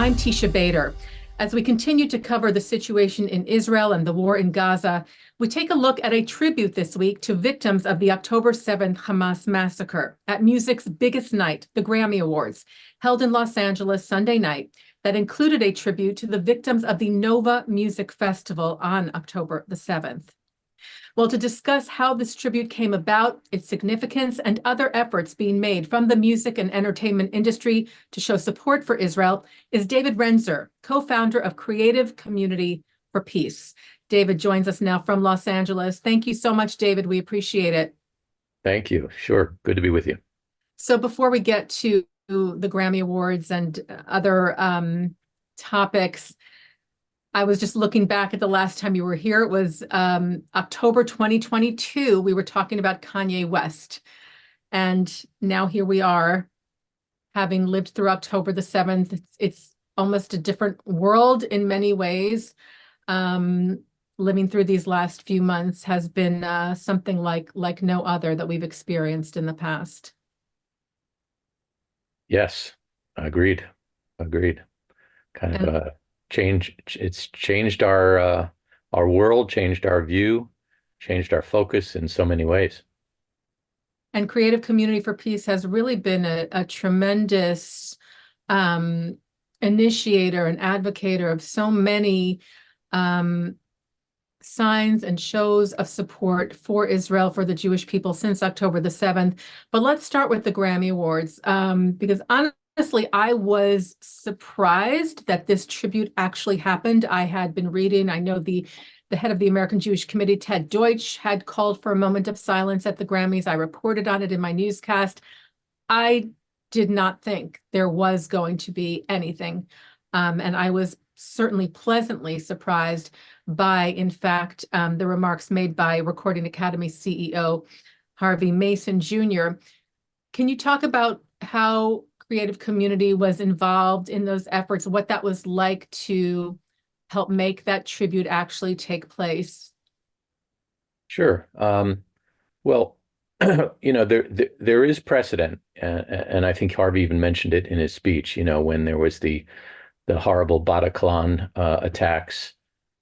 I'm Tisha Bader. As we continue to cover the situation in Israel and the war in Gaza, we take a look at a tribute this week to victims of the October 7th Hamas massacre at music's biggest night, the Grammy Awards, held in Los Angeles Sunday night, that included a tribute to the victims of the Nova Music Festival on October the 7th. Well, to discuss how this tribute came about, its significance, and other efforts being made from the music and entertainment industry to show support for Israel is David Renzer, co-founder of Creative Community for Peace. David joins us now from Los Angeles. Thank you so much, David. We appreciate it. Thank you. Sure. Good to be with you. So before we get to the Grammy Awards and other topics, I was just looking back at the last time you were here. It was October 2022. We were talking about Kanye West. And now here we are, having lived through October the 7th. It's almost a different world in many ways. Living through these last few months has been something like no other that we've experienced in the past. Yes, agreed. Kind of a change. It's changed our world, changed our view, changed our focus in so many ways. And Creative Community for Peace has really been a tremendous initiator and advocator of so many signs and shows of support for Israel, for the Jewish people since October the 7th. But let's start with the Grammy Awards, because honestly, I was surprised that this tribute actually happened. I had been reading, I know the head of the American Jewish Committee, Ted Deutsch, had called for a moment of silence at the Grammys. I reported on it in my newscast. I did not think there was going to be anything. And I was certainly pleasantly surprised by, in fact, the remarks made by Recording Academy CEO Harvey Mason Jr. Can you talk about how Creative Community was involved in those efforts, what that was like to help make that tribute actually take place? Sure. Well, there is precedent, and I think Harvey even mentioned it in his speech. When there was the horrible Bataclan attacks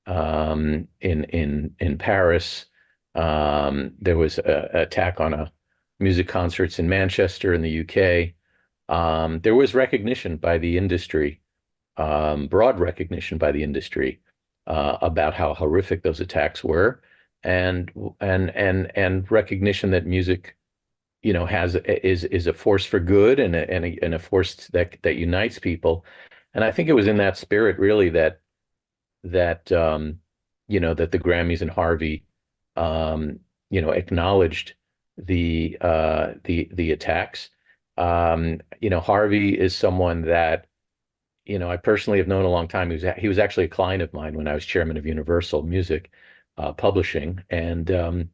in Paris, there was an attack on music concerts in Manchester in the UK. There was recognition by the industry, broad recognition by the industry, about how horrific those attacks were, and recognition that music, is a force for good and a force that unites people. And I think it was in that spirit, really, that the Grammys and Harvey, acknowledged the attacks. Harvey is someone that, I personally have known a long time. He was actually a client of mine when I was chairman of Universal Music Publishing, and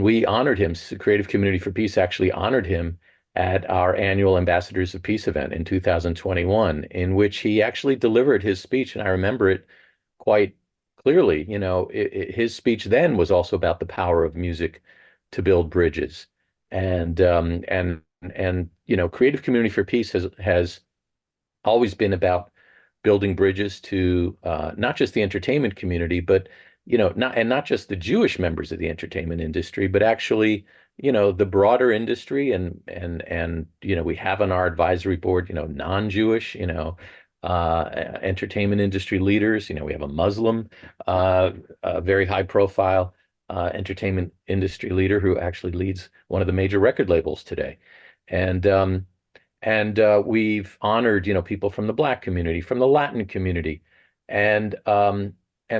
we honored him. Creative Community for Peace actually honored him at our annual Ambassadors of Peace event in 2021, in which he actually delivered his speech, and I remember it quite clearly. His speech then was also about the power of music to build bridges, and Creative Community for Peace has always been about building bridges to not just the entertainment community, but not just the Jewish members of the entertainment industry, but actually the broader industry, and we have on our advisory board non-Jewish entertainment industry leaders. We have a Muslim, a very high profile entertainment industry leader who actually leads one of the major record labels today. And we've honored, people from the Black community, from the Latin community. And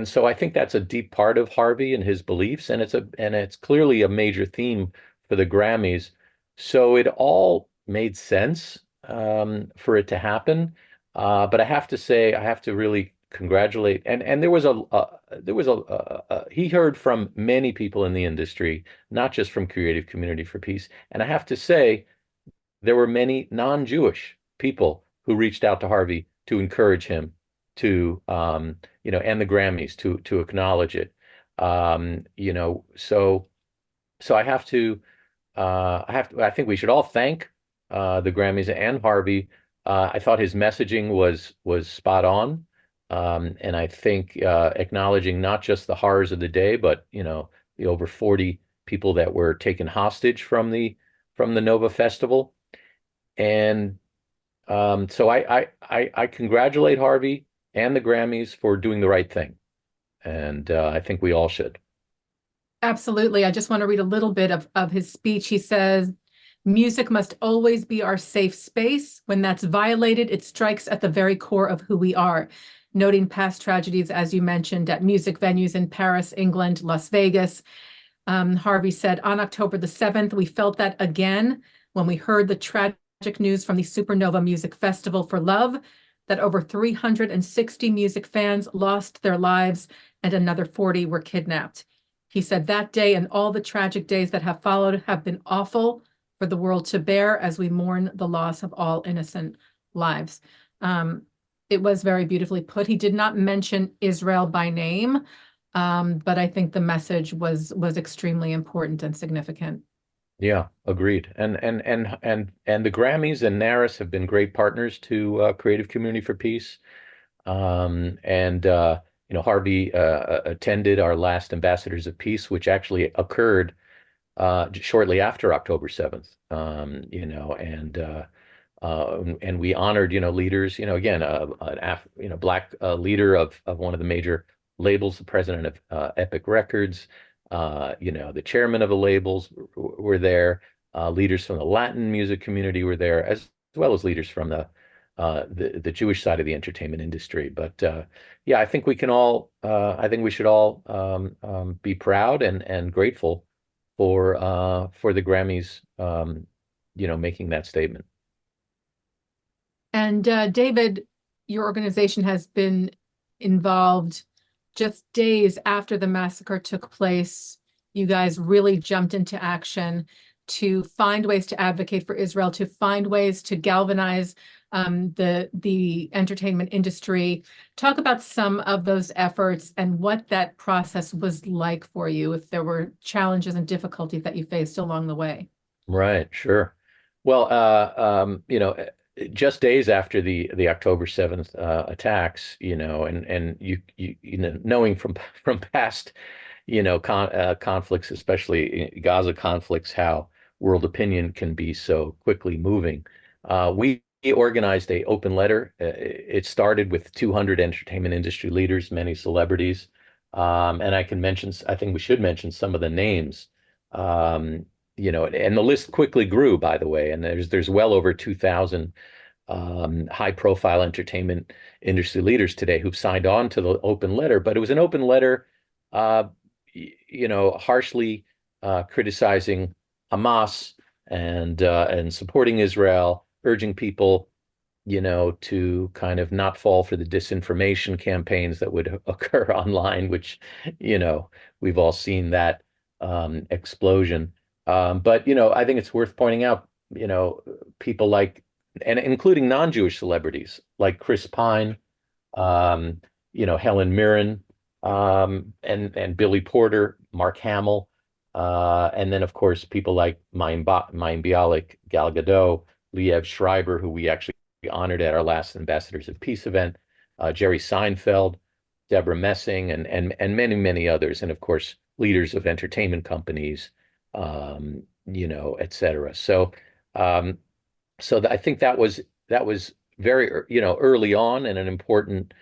so I think that's a deep part of Harvey and his beliefs, and it's clearly a major theme for the Grammys. So it all made sense for it to happen. But I have to say, I have to really congratulate. And there was he heard from many people in the industry, not just from Creative Community for Peace. And I have to say, there were many non-Jewish people who reached out to Harvey to encourage him to, and the Grammys to acknowledge it. So I think we should all thank the Grammys and Harvey I thought his messaging was spot on. And I think acknowledging not just the horrors of the day, but the over 40 people that were taken hostage from the Nova Festival. And so I congratulate Harvey and the Grammys for doing the right thing. And I think we all should. Absolutely. I just want to read a little bit of his speech. He says, music must always be our safe space. When that's violated, it strikes at the very core of who we are. Noting past tragedies, as you mentioned, at music venues in Paris, England, Las Vegas. Harvey said, on October the 7th, we felt that again when we heard the tragic news from the Supernova Music Festival for Love, that over 360 music fans lost their lives and another 40 were kidnapped. He said that day and all the tragic days that have followed have been awful for the world to bear as we mourn the loss of all innocent lives. It was very beautifully put. He did not mention Israel by name, but I think the message was extremely important and significant. Yeah, agreed. And the Grammys and NARAS have been great partners to Creative Community for Peace. And Harvey attended our last Ambassadors of Peace, which actually occurred shortly after October 7th. And we honored leaders. Again, an Black leader of one of the major labels, the president of Epic Records. The chairman of the labels were there. Leaders from the Latin music community were there, as well as leaders from the Jewish side of the entertainment industry. But yeah, I think we can all, I think we should all be proud and grateful for the Grammys, making that statement. And David, your organization has been involved just days after the massacre took place. You guys really jumped into action to find ways to advocate for Israel, to find ways to galvanize the entertainment industry. Talk about some of those efforts and what that process was like for you, if there were challenges and difficulties that you faced along the way. Right, sure. Well, just days after the October 7th attacks, and knowing from past, conflicts, especially Gaza conflicts, how world opinion can be so quickly moving. We organized an open letter. It started with 200 entertainment industry leaders, many celebrities, and I think we should mention some of the names. And the list quickly grew, by the way, and there's well over 2,000 high-profile entertainment industry leaders today who've signed on to the open letter. But it was an open letter, harshly criticizing Hamas and supporting Israel, urging people, to kind of not fall for the disinformation campaigns that would occur online, which, we've all seen that explosion. But I think it's worth pointing out, people like, and including non-Jewish celebrities like Chris Pine, Helen Mirren, and Billy Porter, Mark Hamill, and then of course people like Mayim Bialik, Gal Gadot, Liev Schreiber, who we actually honored at our last Ambassadors of Peace event, Jerry Seinfeld, Deborah Messing, and many, many others, and of course leaders of entertainment companies, et cetera. So, I think that was very, early on and an important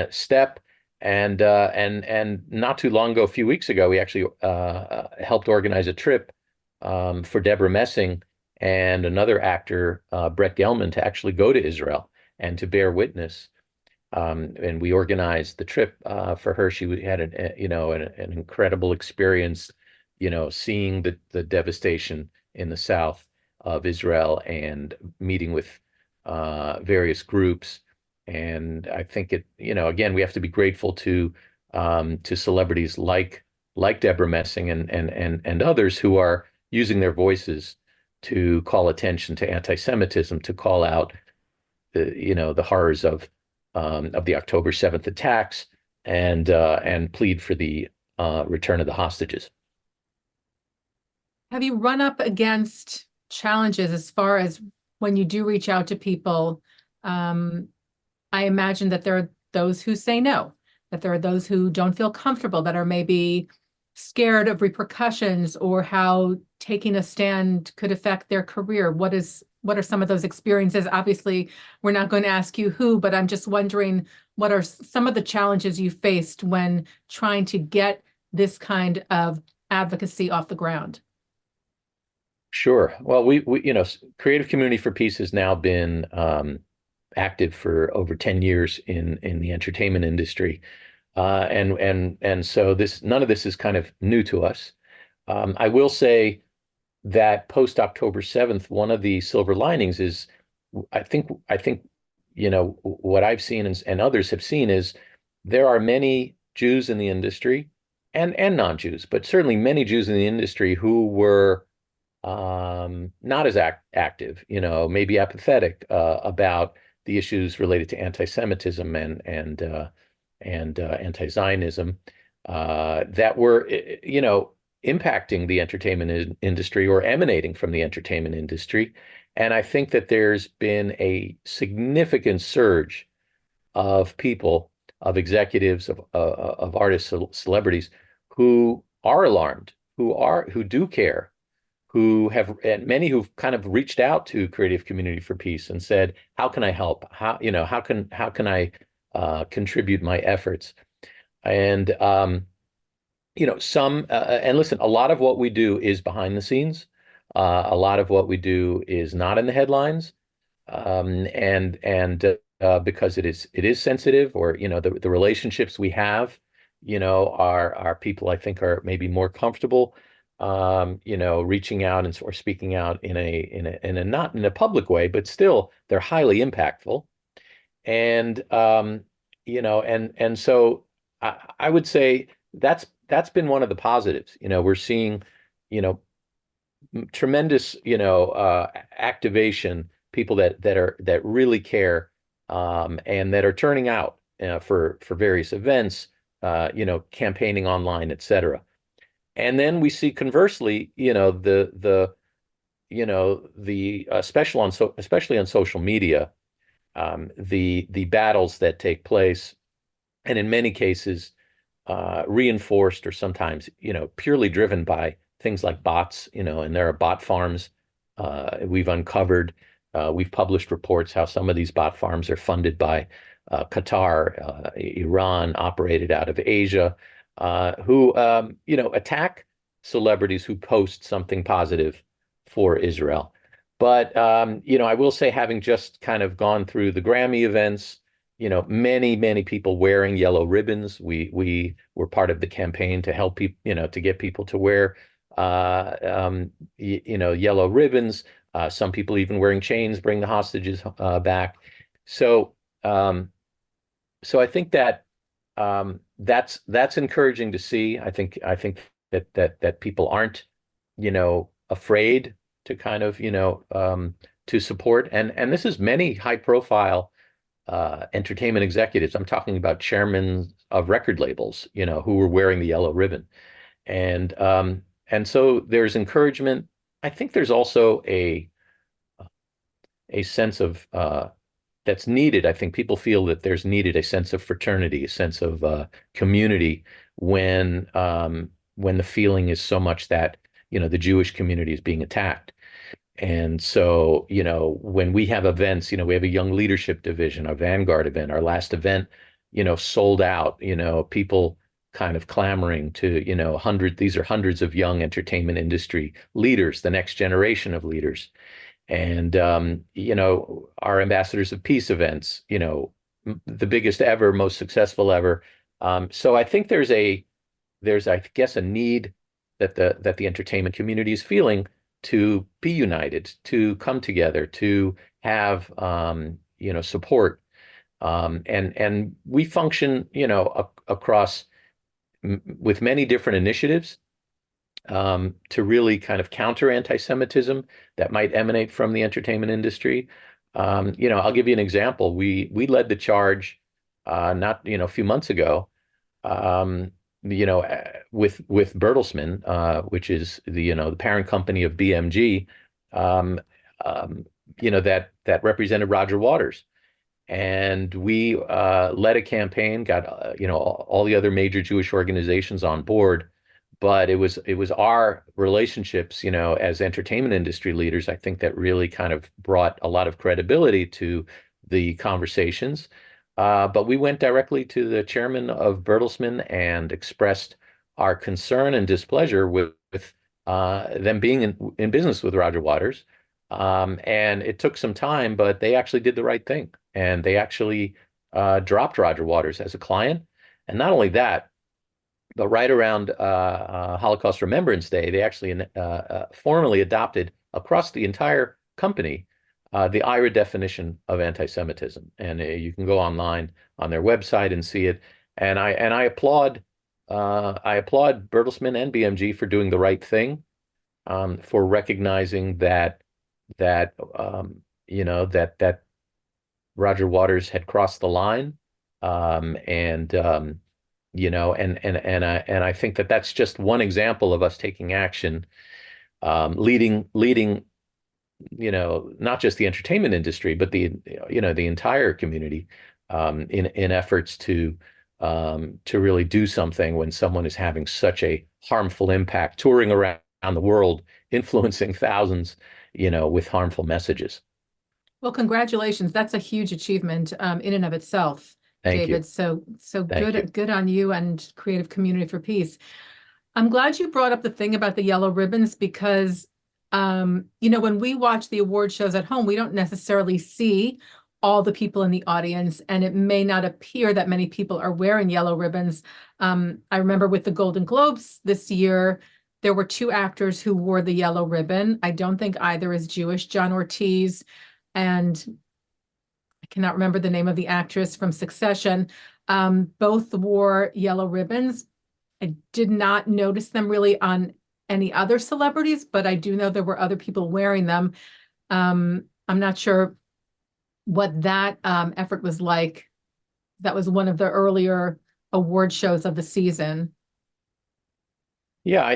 step. And not too long ago, a few weeks ago, we actually helped organize a trip for Deborah Messing and another actor, Brett Gelman, to actually go to Israel and to bear witness. And we organized the trip for her. She had an incredible experience, seeing the devastation in the south of Israel and meeting with various groups. And I think again, we have to be grateful to celebrities like Deborah Messing and others who are using their voices to call attention to anti-Semitism, to call out the horrors of the October 7th attacks, and plead for the return of the hostages. Have you run up against challenges as far as when you do reach out to people, I imagine that there are those who say no, that there are those who don't feel comfortable, that are maybe scared of repercussions or how taking a stand could affect their career. What are some of those experiences? Obviously, we're not going to ask you who, but I'm just wondering what are some of the challenges you faced when trying to get this kind of advocacy off the ground? Sure. Well, Creative Community for Peace has now been active for over 10 years in the entertainment industry. And so none of this is kind of new to us. I will say that post October 7th, one of the silver linings is I think what I've seen and others have seen is there are many Jews in the industry and non-Jews, but certainly many Jews in the industry who were not as active, maybe apathetic about the issues related to anti-Semitism and anti-Zionism that were, impacting the entertainment industry or emanating from the entertainment industry. And I think that there's been a significant surge of people, of executives, of artists, celebrities who are alarmed, who do care, and many who've kind of reached out to Creative Community for Peace and said, "How can I help? How can I contribute my efforts?" And and listen, a lot of what we do is behind the scenes. A lot of what we do is not in the headlines, and because it is sensitive, or the relationships we have, are people I think are maybe more comfortable, reaching out or speaking out in a not in a public way, but still they're highly impactful. And and so I would say that's been one of the positives. We're seeing, tremendous, activation, people that really care, and that are turning out for various events, campaigning online, etc. And then we see conversely, especially on social media, the battles that take place, and in many cases reinforced or sometimes purely driven by things like bots, and there are bot farms we've uncovered. We've published reports how some of these bot farms are funded by Qatar, Iran, operated out of Asia, who attack celebrities who post something positive for Israel. But I will say, having just kind of gone through the Grammy events, many people wearing yellow ribbons. We were part of the campaign to help people, to get people to wear yellow ribbons. Some people even wearing chains, bring the hostages back. So I think that that's encouraging to see. I think that people aren't, afraid to kind of, to support. And this is many high profile entertainment executives. I'm talking about chairmen of record labels, who were wearing the yellow ribbon. And so there's encouragement. I think there's also a sense of that's needed. I think people feel that there's needed a sense of fraternity, a sense of community when the feeling is so much that the Jewish community is being attacked. And so, when we have events, we have a young leadership division, our Vanguard event, our last event, sold out, people kind of clamoring to, these are hundreds of young entertainment industry leaders, the next generation of leaders. And, our Ambassadors of Peace events, the biggest ever, most successful ever. So I think there's, I guess, a need that the entertainment community is feeling to be united, to come together, to have, support. And we function, across with many different initiatives to really kind of counter anti-Semitism that might emanate from the entertainment industry. I'll give you an example. We led the charge not a few months ago, with Bertelsmann, which is the parent company of BMG, that represented Roger Waters. And we led a campaign, got all the other major Jewish organizations on board, but it was our relationships, as entertainment industry leaders, I think that really kind of brought a lot of credibility to the conversations. But we went directly to the chairman of Bertelsmann and expressed our concern and displeasure with them being in business with Roger Waters. And it took some time, but they actually did the right thing. And they actually dropped Roger Waters as a client. And not only that, but right around Holocaust Remembrance Day, they actually formally adopted across the entire company the IRA definition of anti-Semitism. And you can go online on their website and see it. And I applaud Bertelsmann and BMG for doing the right thing, for recognizing that Roger Waters had crossed the line, and I think that that's just one example of us taking action, leading, not just the entertainment industry, but the entire community, in efforts to really do something when someone is having such a harmful impact, touring around the world, influencing thousands, with harmful messages. Well, congratulations. That's a huge achievement in and of itself, Thank David. you. So Thank you. good on you and Creative Community for Peace. I'm glad you brought up the thing about the yellow ribbons because, when we watch the award shows at home, we don't necessarily see all the people in the audience, and it may not appear that many people are wearing yellow ribbons. I remember with the Golden Globes this year, there were two actors who wore the yellow ribbon. I don't think either is Jewish, John Ortiz, and I cannot remember the name of the actress from Succession. Both wore yellow ribbons. I did not notice them really on any other celebrities, but I do know there were other people wearing them. I'm not sure what that effort was like. That was one of the earlier award shows of the season. Yeah,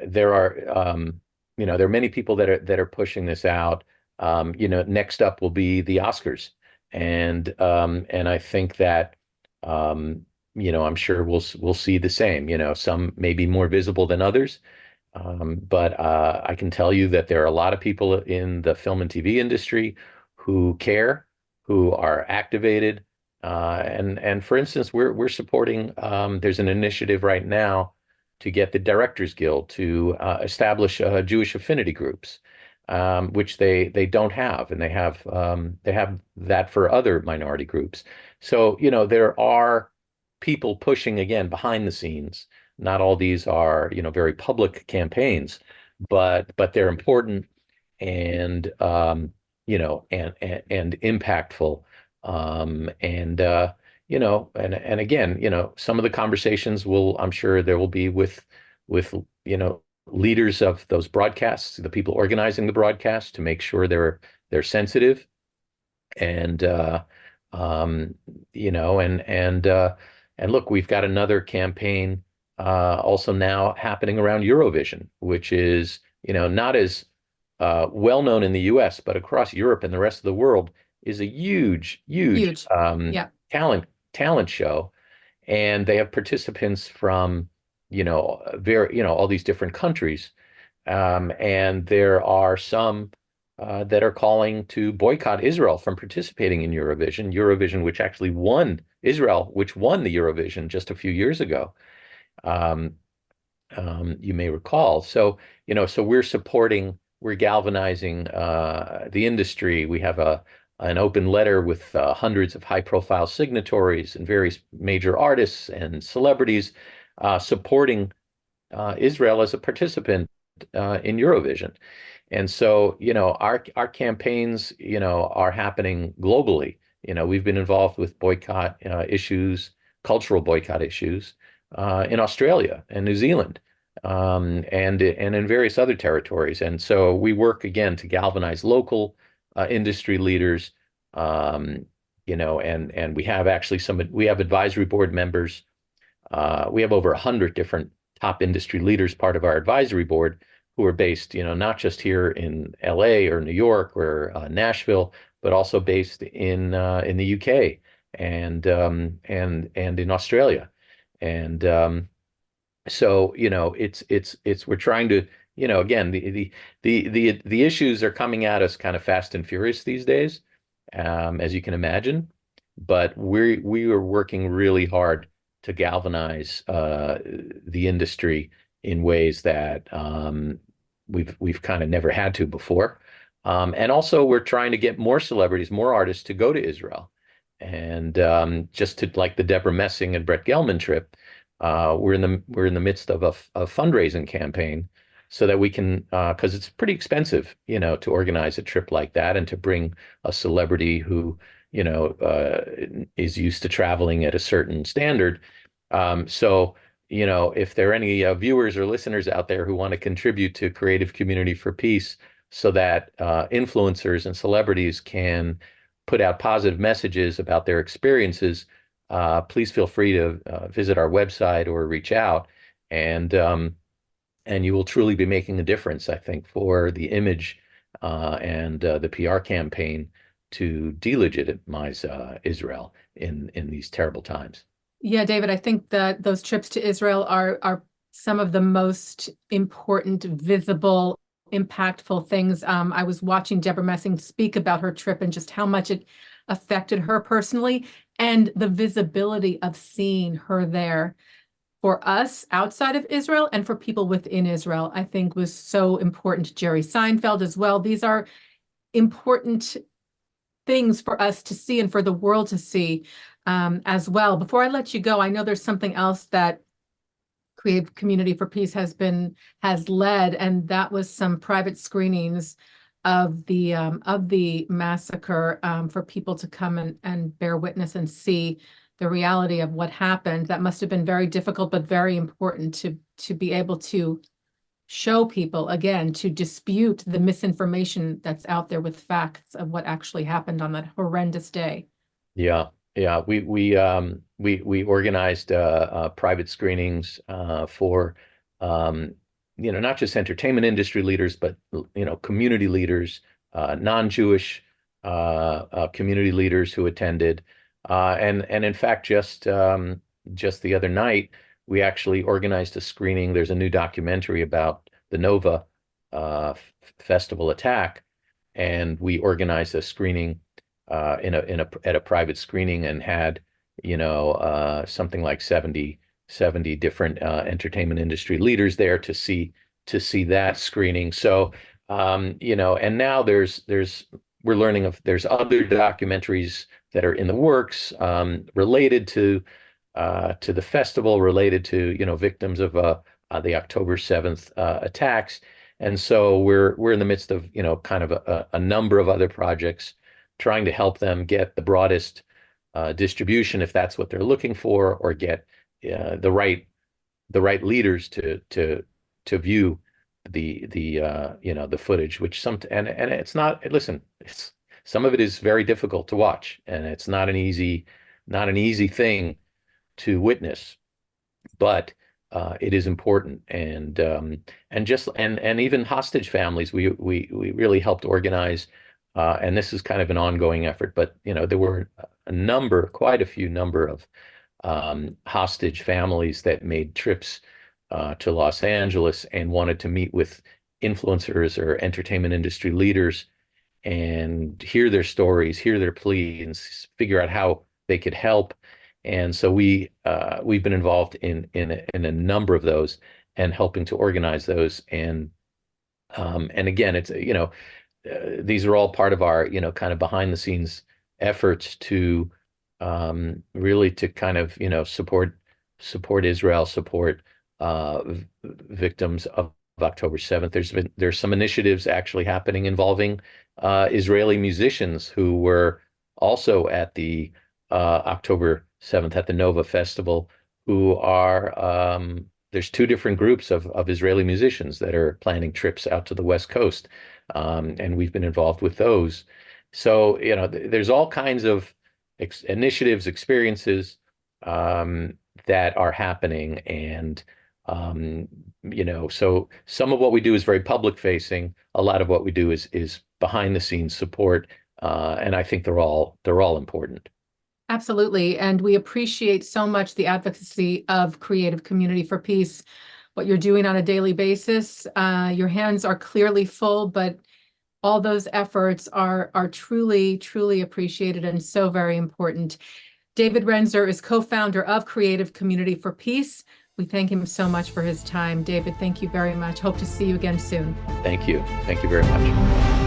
there are many people that are pushing this out. Next up will be the Oscars, and I think that I'm sure we'll see the same. Some may be more visible than others, but I can tell you that there are a lot of people in the film and TV industry who care, who are activated. And for instance, we're supporting. There's an initiative right now to get the Directors Guild to establish Jewish affinity groups, which they don't have, and they have that for other minority groups. So there are people pushing again behind the scenes. Not all these are very public campaigns, but they're important and and impactful. And again, some of the conversations I'm sure there will be with leaders of those broadcasts, the people organizing the broadcast, to make sure they're sensitive, and and look, we've got another campaign also now happening around Eurovision, which is not as well known in the U.S., but across Europe and the rest of the world is a huge Yeah. talent show, and they have participants from all these different countries, and there are some that are calling to boycott Israel from participating in Eurovision, which actually won which won the Eurovision just a few years ago. You may recall. So we're galvanizing the industry. We have an open letter with hundreds of high-profile signatories and various major artists and celebrities supporting Israel as a participant in Eurovision. And so, our campaigns, are happening globally. We've been involved with boycott issues, cultural boycott issues in Australia and New Zealand, and in various other territories. And so we work again to galvanize local industry leaders, and we have actually we have advisory board members. We have over 100 different top industry leaders part of our advisory board who are based, not just here in LA or New York or Nashville, but also based in the UK and in Australia. And so, it's we're trying to, again, the issues are coming at us kind of fast and furious these days, as you can imagine. But we are working really hard to galvanize the industry in ways that we've kind of never had to before. And also, we're trying to get more celebrities, more artists to go to Israel. And just to like the Deborah Messing and Brett Gelman trip, we're in the midst of a fundraising campaign so that we can, because it's pretty expensive, to organize a trip like that and to bring a celebrity who, is used to traveling at a certain standard. So, if there are any viewers or listeners out there who want to contribute to Creative Community for Peace so that influencers and celebrities can put out positive messages about their experiences, please feel free to visit our website or reach out, and you will truly be making a difference, I think, for the image and the PR campaign to delegitimize Israel in these terrible times. Yeah, David, I think that those trips to Israel are some of the most important, visible, impactful things. I was watching Deborah Messing speak about her trip and just how much it affected her personally, and the visibility of seeing her there for us outside of Israel and for people within Israel, I think was so important. Jerry Seinfeld as well. These are important things for us to see and for the world to see as well. Before I let you go, I know there's something else that Creative Community for Peace has led, and that was some private screenings of the massacre for people to come and bear witness and see the reality of what happened. That must have been very difficult, but very important to be able to show people, again, to dispute the misinformation that's out there with facts of what actually happened on that horrendous day. Yeah, yeah. We organized private screenings for not just entertainment industry leaders, but community leaders, non-Jewish community leaders who attended, and in fact, just the other night, we actually organized a screening. There's a new documentary about the Nova festival attack, and we organized a screening at a private screening and had something like 70 different entertainment industry leaders there to see that screening. So and now we're learning there's other documentaries that are in the works related to the festival, related to victims of the October 7th attacks. And so we're in the midst of kind of a number of other projects trying to help them get the broadest distribution if that's what they're looking for, or get the right leaders to view the footage, which and it's not, listen, some of it is very difficult to watch, and it's not an easy thing to witness, but it is important. And even hostage families, we really helped organize, and this is kind of an ongoing effort, but there were quite a few number of hostage families that made trips to Los Angeles and wanted to meet with influencers or entertainment industry leaders and hear their stories, hear their plea, and figure out how they could help. And so we've been involved in a number of those and helping to organize those. And again, it's these are all part of our kind of behind the scenes efforts to really to kind of support Israel, support victims of October 7th. There's some initiatives actually happening involving Israeli musicians who were also at the October 7th at the Nova Festival, who are there's two different groups of Israeli musicians that are planning trips out to the West Coast, and we've been involved with those. So there's all kinds of initiatives, experiences that are happening, and So some of what we do is very public facing. A lot of what we do is behind the scenes support, and I think they're all important. Absolutely. And we appreciate so much the advocacy of Creative Community for Peace, what you're doing on a daily basis. Your hands are clearly full, but all those efforts are truly, truly appreciated and so very important. David Renzer is co-founder of Creative Community for Peace. We thank him so much for his time. David, thank you very much. Hope to see you again soon. Thank you. Thank you very much.